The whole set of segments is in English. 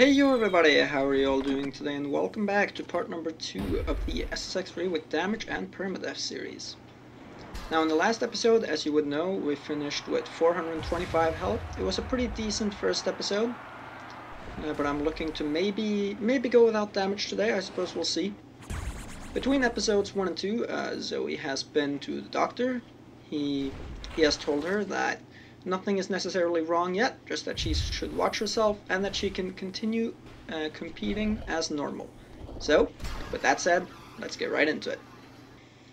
Hey yo everybody, how are you all doing today, and welcome back to part number 2 of the SSX with damage and permadeath series. Now in the last episode, as you would know, we finished with 425 health. It was a pretty decent first episode, but I'm looking to maybe go without damage today. I suppose we'll see. Between episodes 1 and 2, Zoe has been to the doctor. He has told her that nothing is necessarily wrong yet, just that she should watch herself and that she can continue competing as normal. So, with that said, let's get right into it.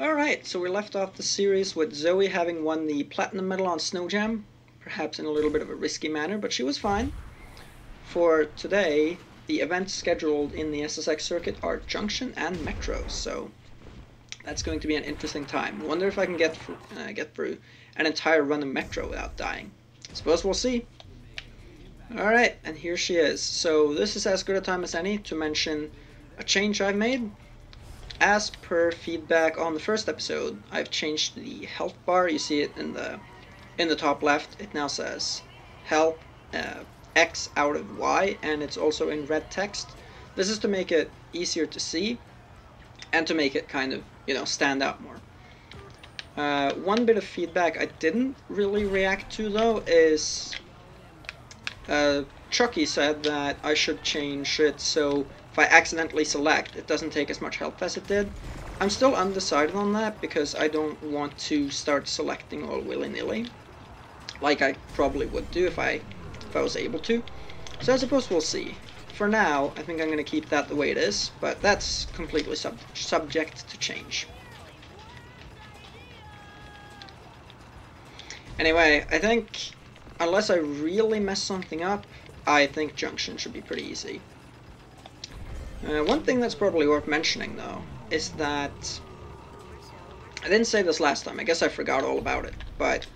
Alright, so we left off the series with Zoe having won the Platinum Medal on Snow Jam, perhaps in a little bit of a risky manner, but she was fine. For today, the events scheduled in the SSX circuit are Junction and Metro, so that's going to be an interesting time. Wonder if I can get through an entire run of Metro without dying. Suppose we'll see. Alright, and here she is. So this is as good a time as any to mention a change I've made. As per feedback on the first episode, I've changed the health bar. You see it in the top left. It now says health X out of Y, and it's also in red text. This is to make it easier to see and to make it kind of, stand out more. One bit of feedback I didn't really react to though is Chucky said that I should change it so if I accidentally select, it doesn't take as much health as it did. I'm still undecided on that because I don't want to start selecting all willy-nilly, like I probably would do if I was able to. So I suppose we'll see. For now, I think I'm going to keep that the way it is, but that's completely subject to change. Anyway, I think, unless I really mess something up, I think Junction should be pretty easy. One thing that's probably worth mentioning, though, is that I didn't say this last time. I guess I forgot all about it, but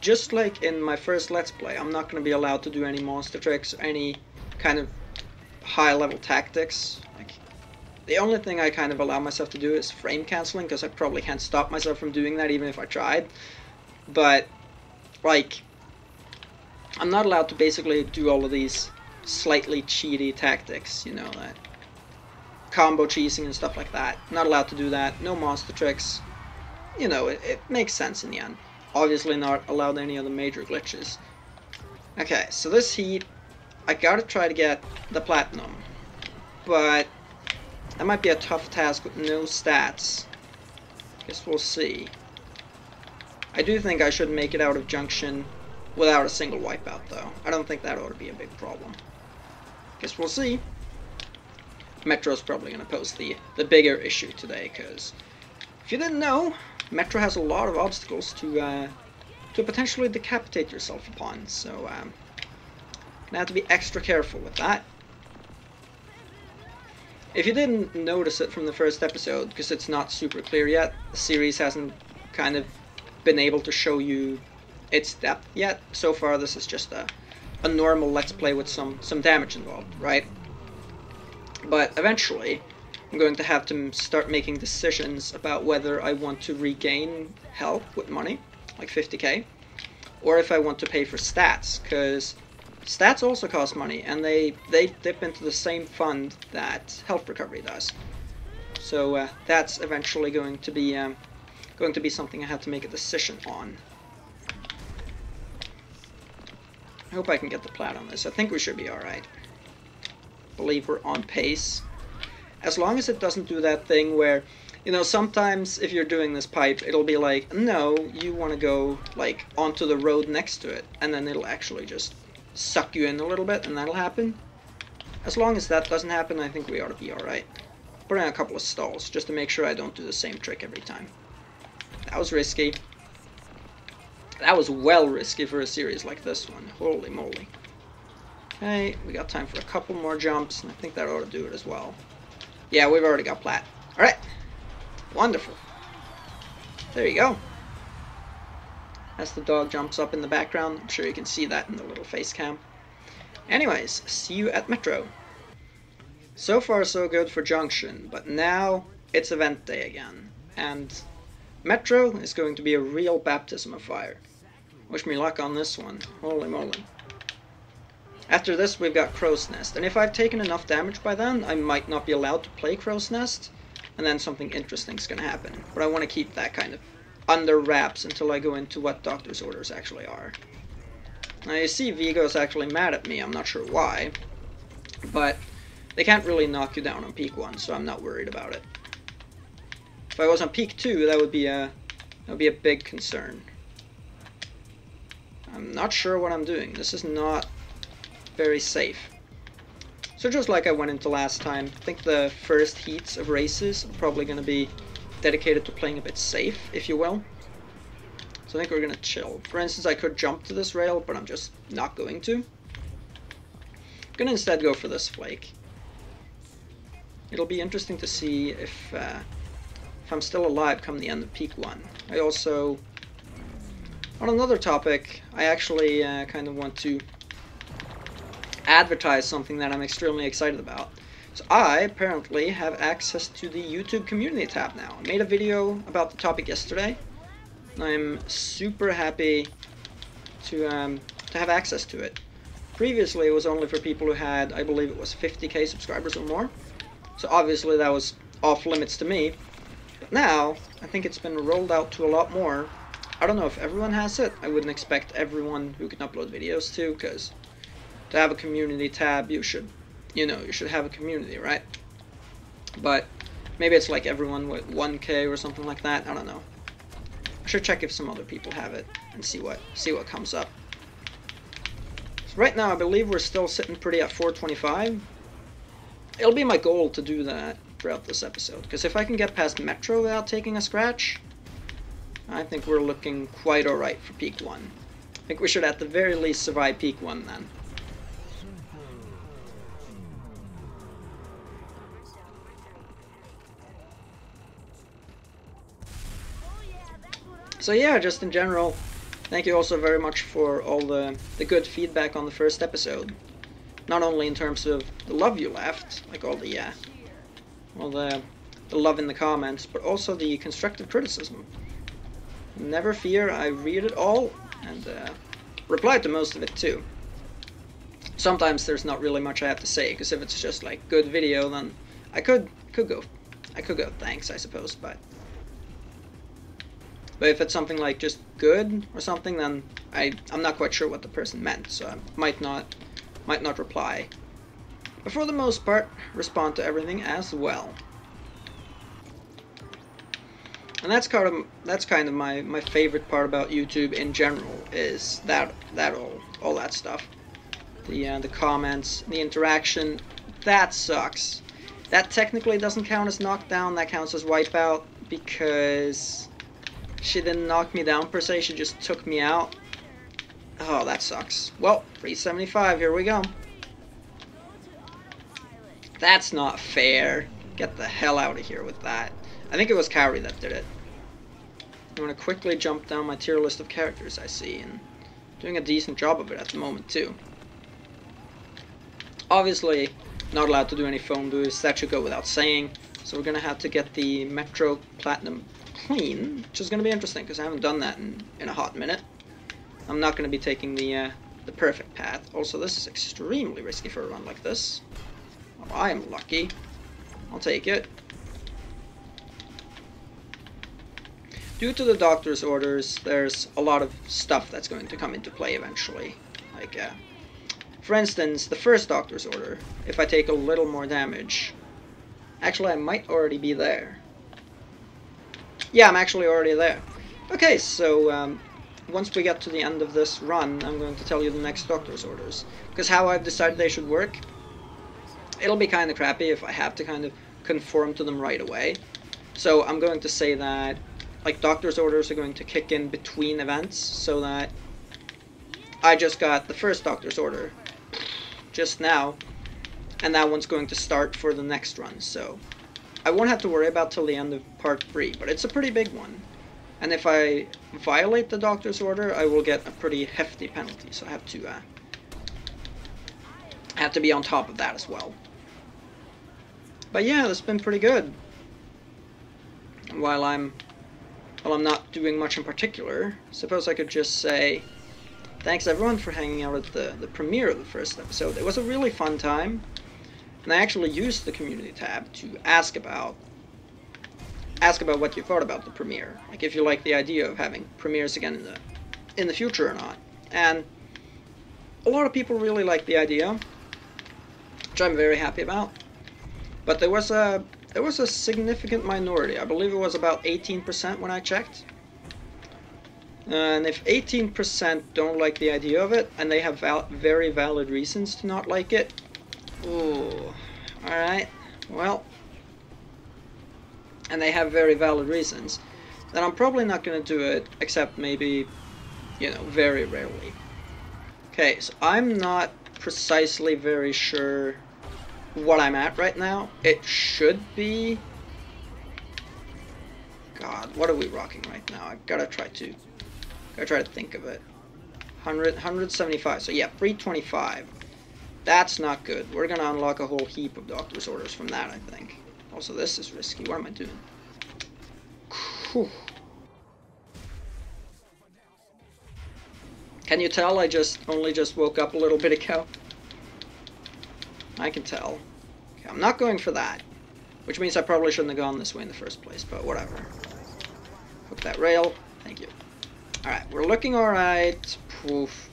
just like in my first Let's Play, I'm not going to be allowed to do any monster tricks or any kind of high-level tactics. The only thing I kind of allow myself to do is frame canceling, because I probably can't stop myself from doing that even if I tried. But, I'm not allowed to basically do all of these slightly cheaty tactics, that combo cheesing and stuff like that. Not allowed to do that. No monster tricks. It makes sense in the end. Obviously not allowed any of the major glitches. Okay, so this heat, I gotta try to get the Platinum, but that might be a tough task with no stats. Guess we'll see. I do think I should make it out of Junction without a single wipeout, though. I don't think that ought to be a big problem. Guess we'll see. Metro's probably going to pose the bigger issue today, because if you didn't know, Metro has a lot of obstacles to potentially decapitate yourself upon, so gonna have to be extra careful with that. If you didn't notice it from the first episode, because it's not super clear yet, the series hasn't kind of been able to show you its depth yet. So far this is just a normal Let's Play with some damage involved, right? But eventually I'm going to have to start making decisions about whether I want to regain health with money, like 50k, or if I want to pay for stats, because stats also cost money, and they dip into the same fund that health recovery does. So that's eventually going to be something I have to make a decision on. I hope I can get the plat on this. I think we should be alright. Believe we're on pace. As long as it doesn't do that thing where, sometimes if you're doing this pipe, it'll be like, no, you want to go, onto the road next to it, and then it'll actually just suck you in a little bit, and that'll happen. As long as that doesn't happen, I think we ought to be alright. Put in a couple of stalls, just to make sure I don't do the same trick every time. That was risky. That was well risky for a series like this one. Holy moly. Okay, we got time for a couple more jumps, and I think that ought to do it as well. Yeah, we've already got plat. Alright. Wonderful. There you go. As the dog jumps up in the background, I'm sure you can see that in the little face cam. Anyways, see you at Metro. So far so good for Junction, but now it's event day again. And Metro is going to be a real baptism of fire. Wish me luck on this one. Holy moly. After this, we've got Crow's Nest, and if I've taken enough damage by then, I might not be allowed to play Crow's Nest, and then something interesting is going to happen. But I want to keep that kind of under wraps until I go into what Doctor's orders actually are. Now you see Vigo's actually mad at me, I'm not sure why, but they can't really knock you down on peak 1, so I'm not worried about it. If I was on peak 2, that would be a big concern. I'm not sure what I'm doing. This is not very safe. So just like I went into last time, I think the first heats of races are probably going to be dedicated to playing a bit safe, if you will. So I think we're going to chill. For instance, I could jump to this rail, but I'm just not going to. I'm going to instead go for this flake. It'll be interesting to see if I'm still alive come the end of peak 1. I also, on another topic, I actually kind of want to advertise something that I'm extremely excited about. So I apparently have access to the YouTube community tab now. I made a video about the topic yesterday, and I'm super happy to have access to it. Previously, it was only for people who had, I believe it was 50k subscribers or more. So obviously that was off limits to me. But now, I think it's been rolled out to a lot more. I don't know if everyone has it. I wouldn't expect everyone who can upload videos to, because to have a community tab, you should have a community, right? But maybe it's like everyone with 1k or something like that. I don't know. I should check if some other people have it and see what comes up. So right now, I believe we're still sitting pretty at 425. It'll be my goal to do that throughout this episode, because if I can get past Metro without taking a scratch, I think we're looking quite alright for peak 1. I think we should at the very least survive peak 1 then. So yeah, just in general, thank you also very much for all the good feedback on the first episode. Not only in terms of the love you left, like all the love in the comments, but also the constructive criticism. Never fear, I read it all and reply to most of it too. Sometimes there's not really much I have to say, because if it's just like good video, then I could go thanks, I suppose, but if it's something like just good or something, then I'm not quite sure what the person meant, so I might not reply. But for the most part, respond to everything as well. And that's kind of my favorite part about YouTube in general, is that all that stuff. The comments, the interaction, that sucks. That technically doesn't count as knockdown, that counts as wipeout, because she didn't knock me down per se, she just took me out. Oh, that sucks. Well, 375, here we go. That's not fair. Get the hell out of here with that. I think it was Kaori that did it. I'm going to quickly jump down my tier list of characters I see, and doing a decent job of it at the moment too. Obviously, not allowed to do any foam boosts, that should go without saying. So we're going to have to get the Metro Platinum clean, which is going to be interesting because I haven't done that in a hot minute. I'm not going to be taking the perfect path. Also, this is extremely risky for a run like this. Oh, I am lucky. I'll take it. Due to the doctor's orders, there's a lot of stuff that's going to come into play eventually. Like, for instance, the first doctor's order, if I take a little more damage, actually I might already be there. Yeah, I'm actually already there. Okay, so once we get to the end of this run, I'm going to tell you the next doctor's orders. Because how I've decided they should work, it'll be kind of crappy if I have to kind of conform to them right away. So I'm going to say that, like, doctor's orders are going to kick in between events, so that I just got the first doctor's order just now, and that one's going to start for the next run, so I won't have to worry about till the end of part 3, but it's a pretty big one. And if I violate the doctor's order, I will get a pretty hefty penalty, so I have to be on top of that as well. But yeah, that's been pretty good. While I'm not doing much in particular, suppose I could just say, thanks everyone for hanging out at the premiere of the first episode. It was a really fun time, and I actually used the community tab to ask about what you thought about the premiere, like if you like the idea of having premieres again in the future or not. And a lot of people really like the idea, which I'm very happy about. But there was a significant minority. I believe it was about 18% when I checked. And if 18% don't like the idea of it, and they have very valid reasons to not like it, ooh, alright, well, and they have very valid reasons, then I'm probably not going to do it, except maybe, you know, very rarely. Okay, so I'm not precisely very sure what I'm at right now. It should be... God, what are we rocking right now? I gotta try to think of it. 175, so yeah, 325. That's not good. We're gonna unlock a whole heap of doctor's orders from that, I think. Also, this is risky. What am I doing? Whew. Can you tell I only just woke up a little bit ago? I can tell. Okay, I'm not going for that, which means I probably shouldn't have gone this way in the first place, but whatever. Hook that rail. Thank you. Alright, we're looking alright. Poof.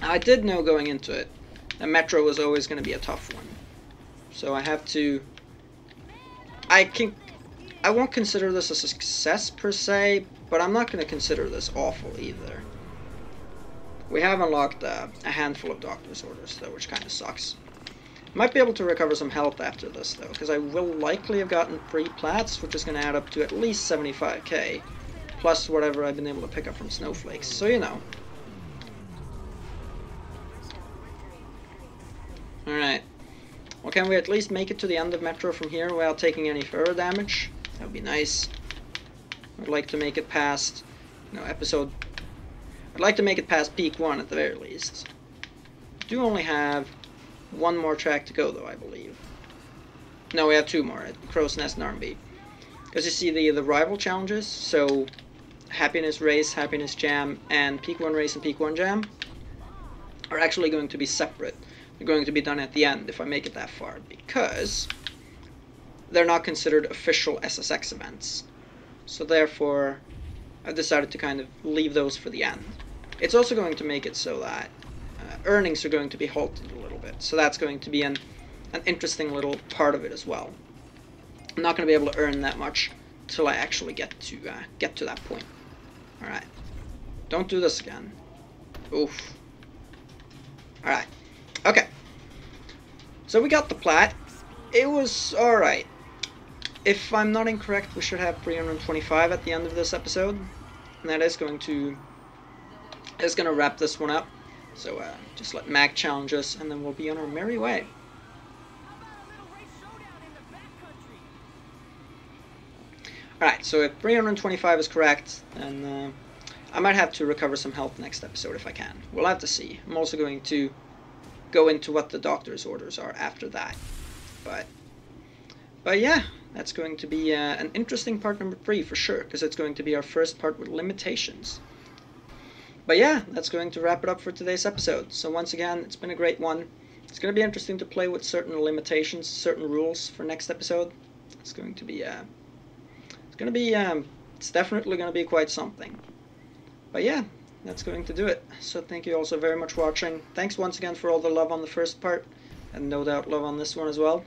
I did know going into it that Metro was always going to be a tough one. So I have to... I won't consider this a success per se, but I'm not going to consider this awful either. We have unlocked a handful of doctor's orders though, which kind of sucks. Might be able to recover some health after this though, because I will likely have gotten 3 plats, which is going to add up to at least 75k, plus whatever I've been able to pick up from snowflakes, so you know. Alright. Well, can we at least make it to the end of Metro from here without taking any further damage? That would be nice. I'd like to make it past, you know, I'd like to make it past peak 1 at the very least. I do only have 1 more track to go though, I believe. No, we have 2 more at Crow's Nest and R&B. Because you see the rival challenges, so Happiness Race, Happiness Jam, and Peak 1 Race and Peak 1 Jam are actually going to be separate. They're going to be done at the end if I make it that far, because they're not considered official SSX events. So therefore, I've decided to kind of leave those for the end. It's also going to make it so that earnings are going to be halted a little bit. So that's going to be an interesting little part of it as well. I'm not going to be able to earn that much till I actually get to that point. Alright. Don't do this again. Oof. Alright. Okay. So we got the plat. It was alright. If I'm not incorrect, we should have 325 at the end of this episode. And that is going to wrap this one up. So just let Mac challenge us, and then we'll be on our merry way. Alright, so if 325 is correct, then I might have to recover some health next episode if I can. We'll have to see. I'm also going to go into what the doctor's orders are after that. But yeah, that's going to be an interesting part number 3 for sure, because it's going to be our first part with limitations. But yeah, that's going to wrap it up for today's episode. So once again, it's been a great one. It's going to be interesting to play with certain limitations, certain rules for next episode. It's going to be it's definitely going to be quite something. But yeah, that's going to do it. So thank you all so very much for watching. Thanks once again for all the love on the first part, and no doubt love on this one as well.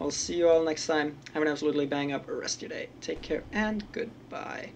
I'll see you all next time. Have an absolutely bang up rest of your day. Take care and goodbye.